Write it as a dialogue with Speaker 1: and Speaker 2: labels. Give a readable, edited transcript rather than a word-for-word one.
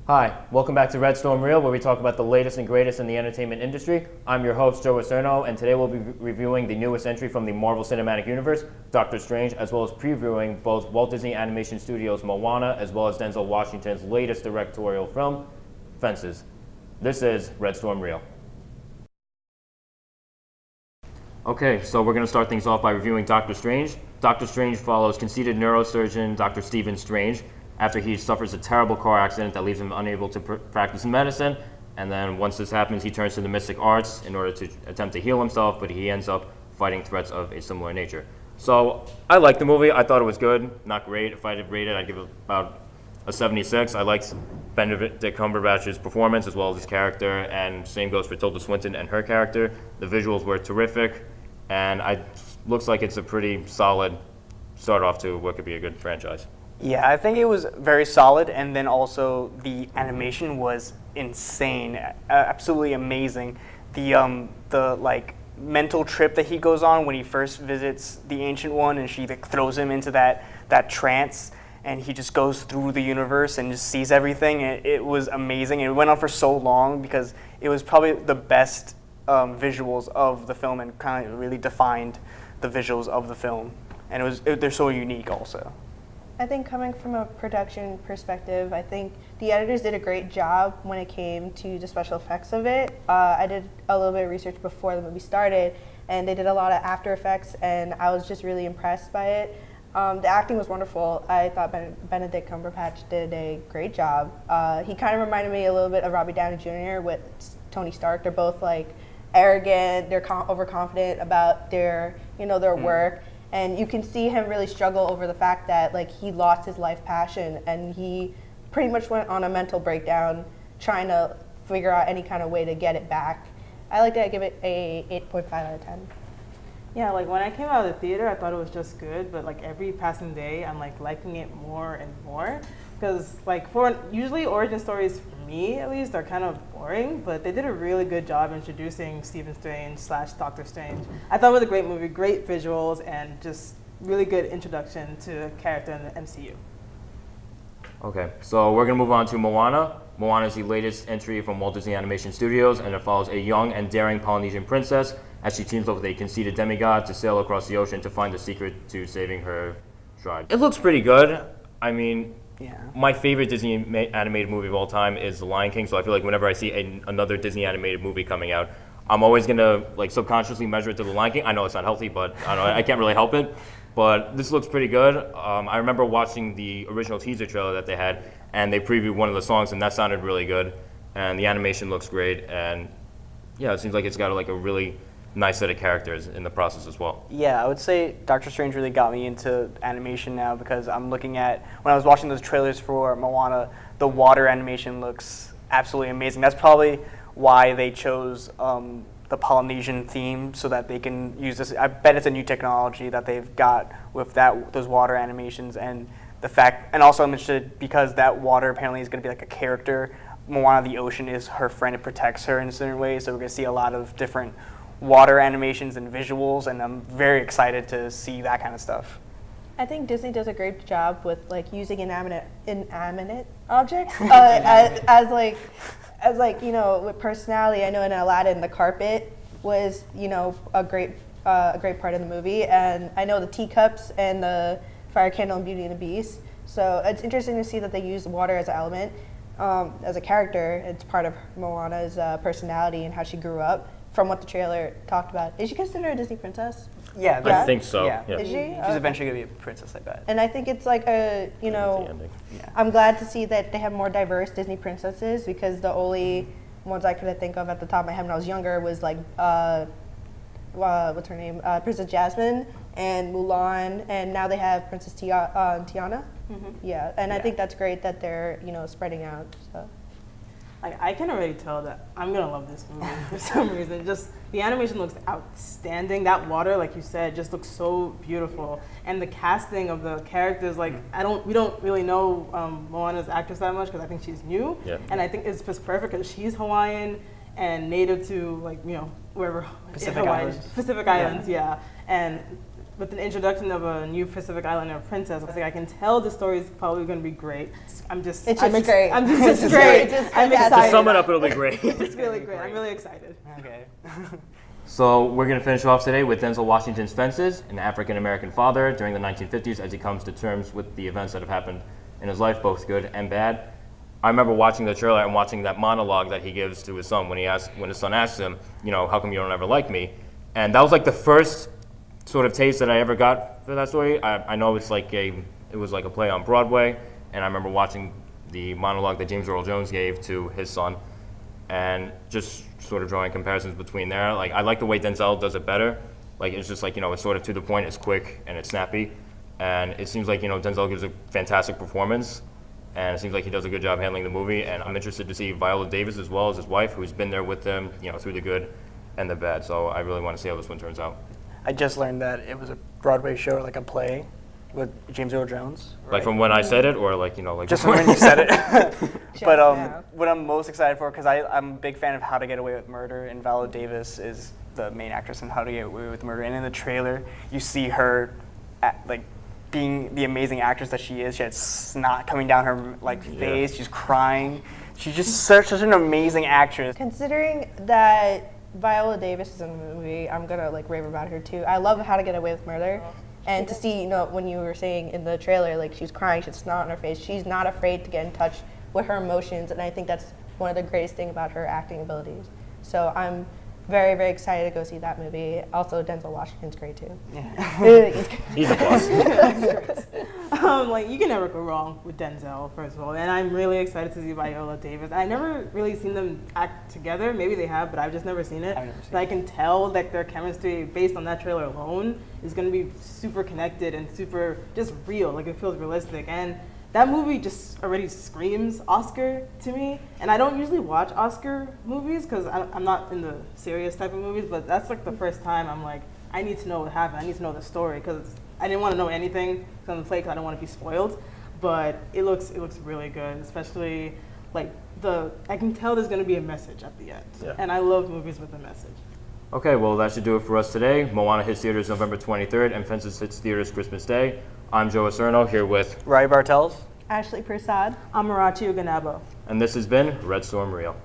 Speaker 1: Hi, welcome back to Red Storm Reel, where we talk about the latest and greatest in the entertainment industry. I'm your host, Joe Acerno, and today we'll be reviewing the newest entry from the Marvel Cinematic Universe, Doctor Strange, as well as previewing both Walt Disney Animation Studios' Moana, as well as Denzel Washington's latest directorial film, Fences. This is Red Storm Reel. Okay, so we're going to start things off by reviewing Doctor Strange. Doctor Strange follows conceited neurosurgeon Dr. Stephen Strange after he suffers a terrible car accident that leaves him unable to practice medicine. And then once this happens, he turns to the mystic arts in order to attempt to heal himself, but he ends up fighting threats of a similar nature. So I liked the movie. I thought it was good, not great. If I had to rate it, I'd give it about a 76. I liked Benedict Cumberbatch's performance as well as his character, and same goes for Tilda Swinton and her character. The visuals were terrific, and looks like it's a pretty solid start off to what could be a good franchise.
Speaker 2: Yeah, I think it was very solid, and then also the animation was insane, absolutely amazing. The like mental trip that he goes on when he first visits the Ancient One, and she like throws him into that trance, and he just goes through the universe and just sees everything. It was amazing. It went on for so long because it was probably the best visuals of the film, and kind of really defined the visuals of the film. And they're so unique also.
Speaker 3: I think coming from a production perspective, I think the editors did a great job when it came to the special effects of it. I did a little bit of research before the movie started, and they did a lot of After Effects, and I was just really impressed by it. The acting was wonderful. I thought Benedict Cumberbatch did a great job. He kind of reminded me a little bit of Robbie Downey Jr. with Tony Stark. They're both like arrogant, they're overconfident about their work. And you can see him really struggle over the fact that like he lost his life passion, and he pretty much went on a mental breakdown trying to figure out any kind of way to get it back. I like that. I give it a 8.5 out of 10.
Speaker 4: Yeah, like when I came out of the theater, I thought it was just good, but like every passing day, I'm like liking it more and more. Because like usually origin stories, for me at least, are kind of boring, but they did a really good job introducing Stephen Strange / Doctor Strange. I thought it was a great movie, great visuals, and just really good introduction to a character in the MCU.
Speaker 1: Okay, so we're going to move on to Moana. Moana is the latest entry from Walt Disney Animation Studios, and it follows a young and daring Polynesian princess as she teams up with a conceited demigod to sail across the ocean to find the secret to saving her tribe. It looks pretty good. I mean, yeah. My favorite Disney animated movie of all time is The Lion King, so I feel like whenever I see another Disney animated movie coming out, I'm always going to like subconsciously measure it to The Lion King. I know it's not healthy, but I can't really help it. But this looks pretty good. I remember watching the original teaser trailer that they had, and they previewed one of the songs, and that sounded really good. And the animation looks great, and yeah, it seems like it's got like a really nice set of characters in the process as well.
Speaker 2: Yeah, I would say Doctor Strange really got me into animation now, because I'm looking at, when I was watching those trailers for Moana, the water animation looks absolutely amazing. That's probably why they chose the Polynesian theme, so that they can use this. I bet it's a new technology that they've got with those water animations, and the fact, and also I'm interested because that water apparently is going to be like a character. Moana, the ocean, is her friend. It protects her in a certain way, so we're going to see a lot of different water animations and visuals, and I'm very excited to see that kind of stuff.
Speaker 3: I think Disney does a great job with like using inanimate objects as with personality. I know in Aladdin the carpet was a great part of the movie, and I know the teacups and the fire candle in Beauty and the Beast. So it's interesting to see that they use water as an element, as a character. It's part of Moana's personality and how she grew up. From what the trailer talked about, is she considered a Disney princess?
Speaker 2: Yeah,
Speaker 1: I think so.
Speaker 2: Yeah.
Speaker 1: Yeah.
Speaker 3: Is she?
Speaker 2: She's eventually gonna be a princess, I bet.
Speaker 3: And I think it's like I'm glad to see that they have more diverse Disney princesses, because the only ones I could think of at the top of my head when I was younger was like, what's her name? Princess Jasmine and Mulan, and now they have Princess Tiana. Mm-hmm. Yeah, and I think that's great that they're spreading out. So.
Speaker 4: I can already tell that I'm gonna love this movie for some reason. Just the animation looks outstanding. That water, like you said, just looks so beautiful, and the casting of the characters, like we don't really know Moana's actress that much, because I think she's new, and I think it's just perfect because she's Hawaiian and native to wherever
Speaker 2: Pacific Islands.
Speaker 4: Pacific Islands, yeah. And with an introduction of a new Pacific Islander princess, I was like, I can tell the story is probably going to be great. I'm just,
Speaker 3: It's just great.
Speaker 4: I'm just,
Speaker 3: It's
Speaker 4: great.
Speaker 3: just
Speaker 4: I'm
Speaker 3: fantastic.
Speaker 1: To
Speaker 4: excited.
Speaker 1: sum it up, it'll be great.
Speaker 4: It's really great. I'm really excited.
Speaker 2: Okay.
Speaker 1: So we're going to finish off today with Denzel Washington's Fences, an African-American father during the 1950s as he comes to terms with the events that have happened in his life, both good and bad. I remember watching the trailer and watching that monologue that he gives to his son when his son asks him, you know, how come you don't ever like me? And that was like the first sort of taste that I ever got for that story. I know it was like a play on Broadway, and I remember watching the monologue that James Earl Jones gave to his son, and just sort of drawing comparisons between there. Like, I like the way Denzel does it better. Like, it's just like, you know, it's sort of to the point, it's quick, and it's snappy. And it seems like, you know, Denzel gives a fantastic performance, and it seems like he does a good job handling the movie. And I'm interested to see Viola Davis as well as his wife, who's been there with them, you know, through the good and the bad. So I really want to see how this one turns out.
Speaker 2: I just learned that it was a Broadway show, like a play with James Earl Jones.
Speaker 1: Like from when I said it, or like, you know, like
Speaker 2: Just from when you said it. But
Speaker 3: now.
Speaker 2: what I'm most excited for, because I'm a big fan of How to Get Away with Murder, and Viola Davis is the main actress in How to Get Away with Murder. And in the trailer, you see her being the amazing actress that she is. She had snot coming down her face. She's crying. She's just such an amazing actress.
Speaker 3: Considering that Viola Davis is in the movie, I'm gonna rave about her too. I love How to Get Away with Murder, and to see, you know, when you were saying in the trailer, like, she's crying, she's snot on her face, she's not afraid to get in touch with her emotions, and I think that's one of the greatest things about her acting abilities. So I'm very, very excited to go see that movie. Also, Denzel Washington's great too.
Speaker 1: he's a plus.
Speaker 4: Like, you can never go wrong with Denzel, first of all, and I'm really excited to see Viola Davis. I've never really seen them act together. Maybe they have, but I've just never seen it.
Speaker 2: I've never seen
Speaker 4: But I can tell that their chemistry, based on that trailer alone, is going to be super connected and super just real. Like, it feels realistic. And that movie just already screams Oscar to me. And I don't usually watch Oscar movies because I'm not in the serious type of movies, but that's like the first time I'm like, I need to know what happened. I need to know the story because I didn't want to know anything on the play because I don't want to be spoiled. But it looks really good, especially like I can tell there's going to be a message at the end.
Speaker 2: Yeah.
Speaker 4: And I love movies with a message.
Speaker 1: Okay, well, that should do it for us today. Moana hits theaters November 23rd, and Fences hits theaters Christmas Day. I'm Joe Acerno, here with,
Speaker 2: Rai Bartels.
Speaker 3: Ashley Prasad.
Speaker 4: Amarachi Uganabo.
Speaker 1: and this has been Red Storm Real.